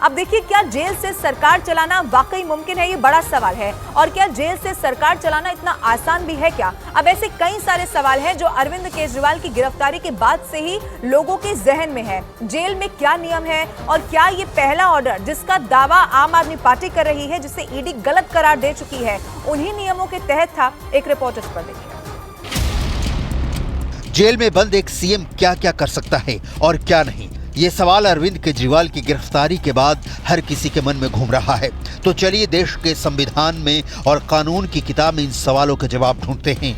अब देखिए, क्या जेल से सरकार चलाना वाकई मुमकिन है? ये बड़ा सवाल है। और क्या जेल से सरकार चलाना इतना आसान भी है क्या? अब ऐसे कई सारे सवाल हैं जो अरविंद केजरीवाल की गिरफ्तारी के बाद से ही लोगों के जहन में है। जेल में क्या नियम है और क्या ये पहला ऑर्डर जिसका दावा आम आदमी पार्टी कर रही है, जिसे ईडी गलत करार दे चुकी है, उन्हीं नियमों के तहत था? एक रिपोर्ट इस पर देखिए। जेल में बंद एक सीएम क्या क्या कर सकता है और क्या नहीं, ये सवाल अरविंद केजरीवाल की गिरफ्तारी के बाद हर किसी के मन में घूम रहा है। तो चलिए देश के संविधान में और कानून की किताब में इन सवालों के जवाब ढूंढते हैं।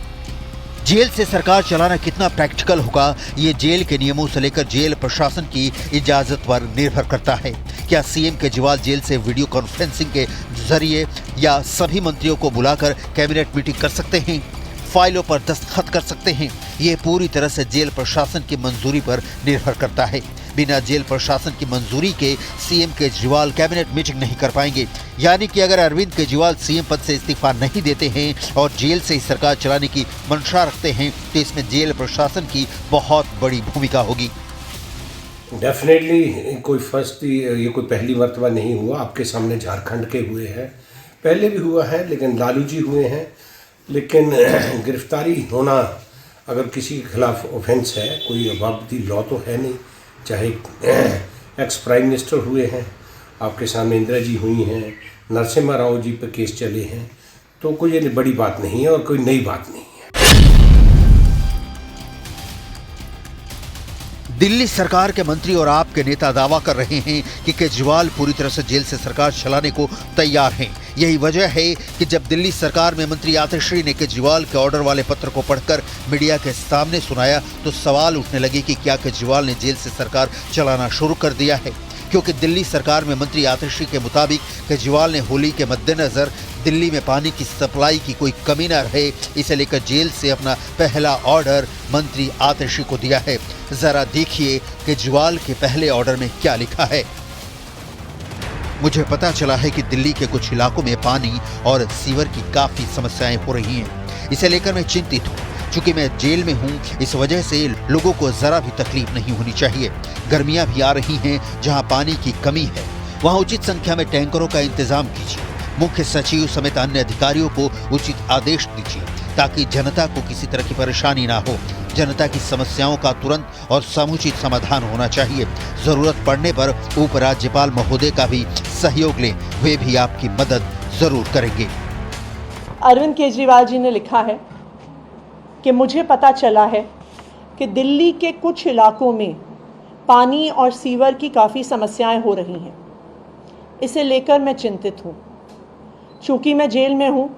जेल से सरकार चलाना कितना प्रैक्टिकल होगा, ये जेल के नियमों से लेकर जेल प्रशासन की इजाजत पर निर्भर करता है। क्या सीएम केजरीवाल जेल से वीडियो कॉन्फ्रेंसिंग के जरिए या सभी मंत्रियों को बुलाकर कैबिनेट मीटिंग कर सकते हैं, फाइलों पर दस्तखत कर सकते हैं? ये पूरी तरह से जेल प्रशासन की मंजूरी पर निर्भर करता है। बिना जेल प्रशासन की मंजूरी के सीएम केजरीवाल कैबिनेट मीटिंग नहीं कर पाएंगे। यानी कि अगर अरविंद केजरीवाल सीएम पद से इस्तीफा नहीं देते हैं और जेल से ही सरकार चलाने की मंशा रखते हैं, तो इसमें जेल प्रशासन की बहुत बड़ी भूमिका होगी। डेफिनेटली ये कोई पहली मर्तबा नहीं हुआ। आपके सामने झारखंड के हुए हैं, पहले भी हुआ है, लेकिन लालू जी हुए हैं। लेकिन गिरफ्तारी होना अगर किसी के खिलाफ ऑफेंस है, कोई अबाबती लॉ तो है नहीं। चाहे एक्स प्राइम मिनिस्टर हुए हैं, आपके सामने इंदिरा जी हुई हैं, नरसिम्हा राव जी पर केस चले हैं, तो कोई ये बड़ी बात नहीं है और कोई नई बात नहीं है। दिल्ली सरकार के मंत्री और आप के नेता दावा कर रहे हैं कि केजरीवाल पूरी तरह से जेल से सरकार चलाने को तैयार हैं। यही वजह है कि जब दिल्ली सरकार में मंत्री आतिशी ने केजरीवाल के ऑर्डर वाले पत्र को पढ़कर मीडिया के सामने सुनाया, तो सवाल उठने लगे कि क्या केजरीवाल ने जेल से सरकार चलाना शुरू कर दिया है। क्योंकि दिल्ली सरकार में मंत्री आतिशी के मुताबिक केजरीवाल ने होली के मद्देनजर दिल्ली में पानी की सप्लाई की कोई कमी न रहे, इसे लेकर जेल से अपना पहला ऑर्डर मंत्री आतिशी को दिया है। जरा देखिए केजरीवाल के पहले ऑर्डर में क्या लिखा है। मुझे पता चला है कि दिल्ली के कुछ इलाकों में पानी और सीवर की काफी समस्याएं हो रही हैं। इसे लेकर मैं चिंतित हूँ। चूंकि मैं जेल में हूँ, इस वजह से लोगों को जरा भी तकलीफ नहीं होनी चाहिए। गर्मियां भी आ रही हैं, जहां पानी की कमी है वहां उचित संख्या में टैंकरों का इंतजाम कीजिए। मुख्य सचिव समेत अन्य अधिकारियों को उचित आदेश दीजिए ताकि जनता को किसी तरह की परेशानी ना हो। जनता की समस्याओं का तुरंत और समुचित समाधान होना चाहिए। जरूरत पड़ने पर उपराज्यपाल महोदय का भी सहयोग लें, वे भी आपकी मदद जरूर करेंगे। अरविंद केजरीवाल जी ने लिखा है कि मुझे पता चला है कि दिल्ली के कुछ इलाकों में पानी और सीवर की काफ़ी समस्याएं हो रही हैं। इसे लेकर मैं चिंतित हूँ। चूँकि मैं जेल में हूँ,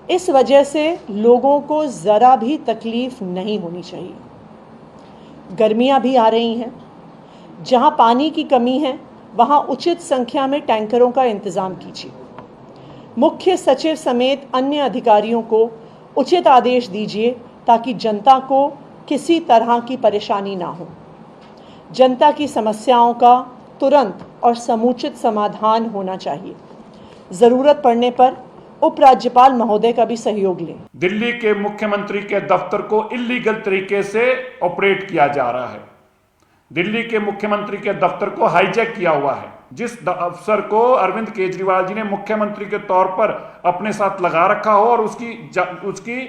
इस वजह से लोगों को ज़रा भी तकलीफ़ नहीं होनी चाहिए। गर्मियाँ भी आ रही हैं, जहाँ पानी की कमी है वहाँ उचित संख्या में टैंकरों का इंतज़ाम कीजिए। मुख्य सचिव समेत अन्य अधिकारियों को उचित आदेश दीजिए ताकि जनता को किसी तरह की परेशानी ना हो। जनता की समस्याओं का तुरंत और समुचित समाधान होना चाहिए। ज़रूरत पड़ने पर उपराज्यपाल महोदय का भी सहयोग लें। दिल्ली के मुख्यमंत्री के दफ्तर को इल्लीगल तरीके से ऑपरेट किया जा रहा है। दिल्ली के मुख्यमंत्री के दफ्तर को हाईजैक किया हुआ है। जिस अफसर को अरविंद केजरीवाल जी ने मुख्यमंत्री के तौर पर अपने साथ लगा रखा हो और उसकी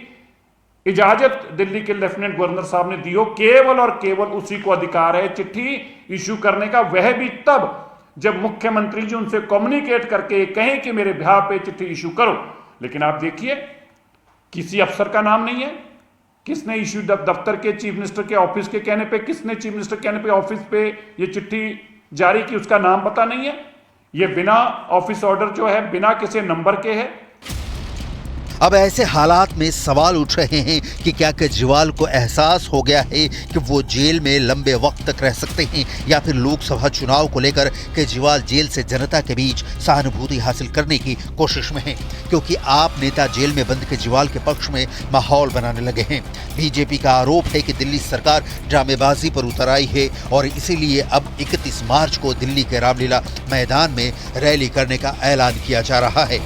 इजाजत दिल्ली के लेफ्टिनेंट गवर्नर साहब ने दी हो, केवल और केवल उसी को अधिकार है चिट्ठी इश्यू करने का। वह भी तब जब मुख्यमंत्री जी उनसे कम्युनिकेट करके कहें कि मेरे बिहाफ पे चिट्ठी इश्यू करो। लेकिन आप देखिए, किसी अफसर का नाम नहीं है। किसने इश्यू दफ्तर के चीफ मिनिस्टर के ऑफिस के कहने पे, किसने चीफ मिनिस्टर के कहने पे ऑफिस पे ये चिट्ठी जारी की, उसका नाम पता नहीं है। ये बिना ऑफिस ऑर्डर जो है, बिना किसी नंबर के है। अब ऐसे हालात में सवाल उठ रहे हैं कि क्या केजरीवाल को एहसास हो गया है कि वो जेल में लंबे वक्त तक रह सकते हैं, या फिर लोकसभा चुनाव को लेकर केजरीवाल जेल से जनता के बीच सहानुभूति हासिल करने की कोशिश में हैं। क्योंकि आप नेता जेल में बंद केजरीवाल के पक्ष में माहौल बनाने लगे हैं। बीजेपी का आरोप है कि दिल्ली सरकार ड्रामेबाजी पर उतर आई है और इसीलिए अब 31 मार्च को दिल्ली के रामलीला मैदान में रैली करने का ऐलान किया जा रहा है।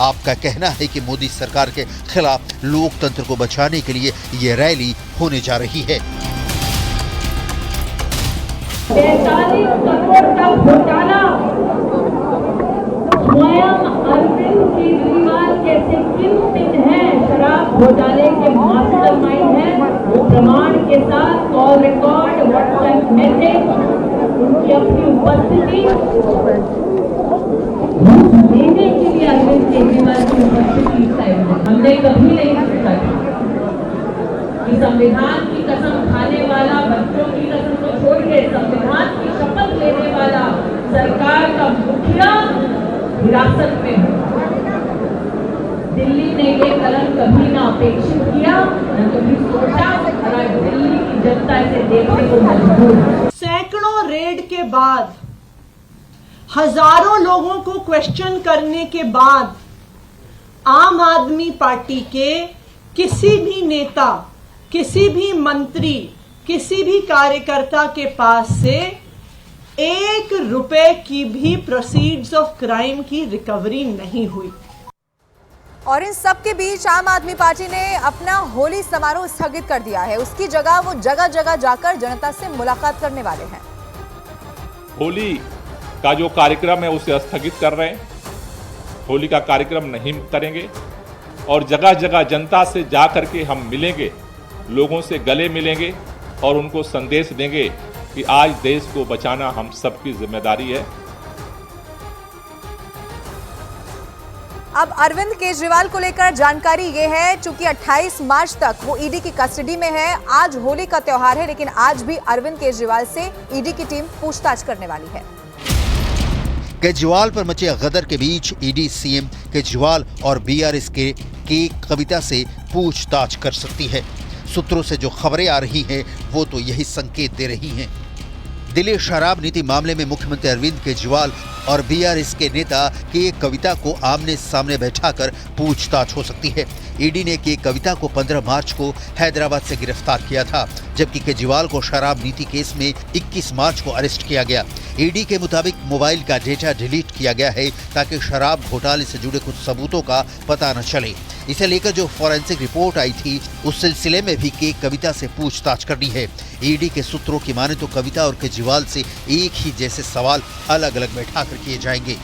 आपका कहना है कि मोदी सरकार के खिलाफ लोकतंत्र को बचाने के लिए ये रैली होने जा रही है। 43 करोड़ का घोटाला स्वयं अरविंद केजरीवाल जैसे किंग है, शराब घोटाले के मास्टरमाइंड है, वो प्रमाण के साथ कॉल रिकॉर्ड, व्हाट्सएप मैसेज, उनकी अपनी उपस्थिति देने के लिए अरविंद केजरीवाल की उपस्थिति हमने कभी नहीं सोचा कि संविधान की कसम खाने वाला, बच्चों की कसम को छोड़ के संविधान की शपथ लेने वाला सरकार का मुखिया हिरासत में हो। दिल्ली ने ये कलम कभी ना अपेक्षित किया, न कभी सोचा, और आज दिल्ली की जनता इसे देखने को मजबूर है। सैकड़ों रेड के बाद, हजारों लोगों को क्वेश्चन करने के बाद आम आदमी पार्टी के किसी भी नेता, किसी भी मंत्री, किसी भी कार्यकर्ता के पास से 1 रुपए की भी प्रोसीड्स ऑफ क्राइम की रिकवरी नहीं हुई। और इन सब के बीच आम आदमी पार्टी ने अपना होली समारोह स्थगित कर दिया है। उसकी जगह वो जगह जगह जाकर जनता से मुलाकात करने वाले हैं। होली का जो कार्यक्रम है उसे स्थगित कर रहे हैं, होली का कार्यक्रम नहीं करेंगे और जगह जगह जनता से जा करके हम मिलेंगे, लोगों से गले मिलेंगे और उनको संदेश देंगे कि आज देश को बचाना हम सबकी जिम्मेदारी है। अब अरविंद केजरीवाल को लेकर जानकारी ये है, चूंकि 28 मार्च तक वो ईडी की कस्टडी में है। आज होली का त्योहार है, लेकिन आज भी अरविंद केजरीवाल से ईडी की टीम पूछताछ करने वाली है। केजरीवाल पर मचे गदर के बीच ईडी सीएम केजरीवाल और बीआरएस के कविता से पूछताछ कर सकती है। सूत्रों से जो खबरें आ रही हैं वो तो यही संकेत दे रही हैं। दिल्ली शराब नीति मामले में मुख्यमंत्री अरविंद केजरीवाल और बीआरएस के नेता के कविता को आमने सामने बैठाकर पूछताछ हो सकती है। ईडी ने के कविता को 15 मार्च को हैदराबाद से गिरफ्तार किया था, जबकि केजरीवाल को शराब नीति केस में 21 मार्च को अरेस्ट किया गया। ईडी के मुताबिक मोबाइल का डेटा डिलीट किया गया है ताकि शराब घोटाले से जुड़े कुछ सबूतों का पता न चले। इसे लेकर जो फॉरेंसिक रिपोर्ट आई थी उस सिलसिले में भी के कविता से पूछताछ करनी है। ईडी के सूत्रों की माने तो कविता और केजरीवाल से एक ही जैसे सवाल अलग अलग बैठाकर किए जाएंगे।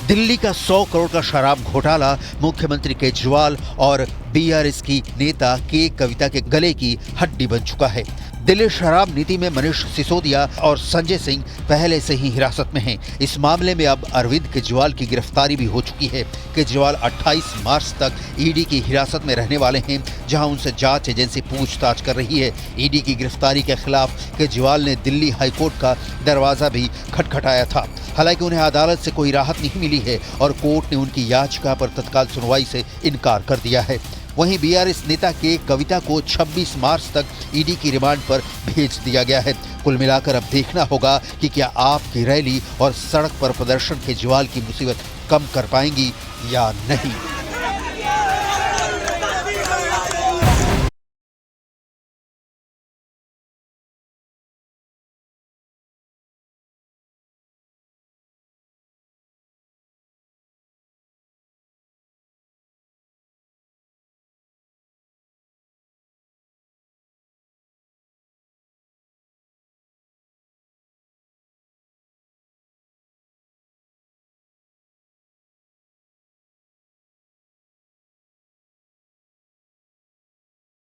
दिल्ली का 100 करोड़ का शराब घोटाला मुख्यमंत्री केजरीवाल और बीआरएस की नेता के कविता के गले की हड्डी बन चुका है। दिल्ली शराब नीति में मनीष सिसोदिया और संजय सिंह पहले से ही हिरासत में हैं। इस मामले में अब अरविंद केजरीवाल की गिरफ्तारी भी हो चुकी है। केजरीवाल 28 मार्च तक ईडी की हिरासत में रहने वाले हैं, जहां उनसे जांच एजेंसी पूछताछ कर रही है। ईडी की गिरफ्तारी के खिलाफ केजरीवाल ने दिल्ली हाईकोर्ट का दरवाजा भी खटखटाया था। हालांकि उन्हें अदालत से कोई राहत नहीं मिली है और कोर्ट ने उनकी याचिका पर तत्काल सुनवाई से इनकार कर दिया है। वहीं बीआरएस नेता के कविता को 26 मार्च तक ईडी की रिमांड पर भेज दिया गया है। कुल मिलाकर अब देखना होगा कि क्या आपकी रैली और सड़क पर प्रदर्शन केजरीवाल की मुसीबत कम कर पाएंगी या नहीं।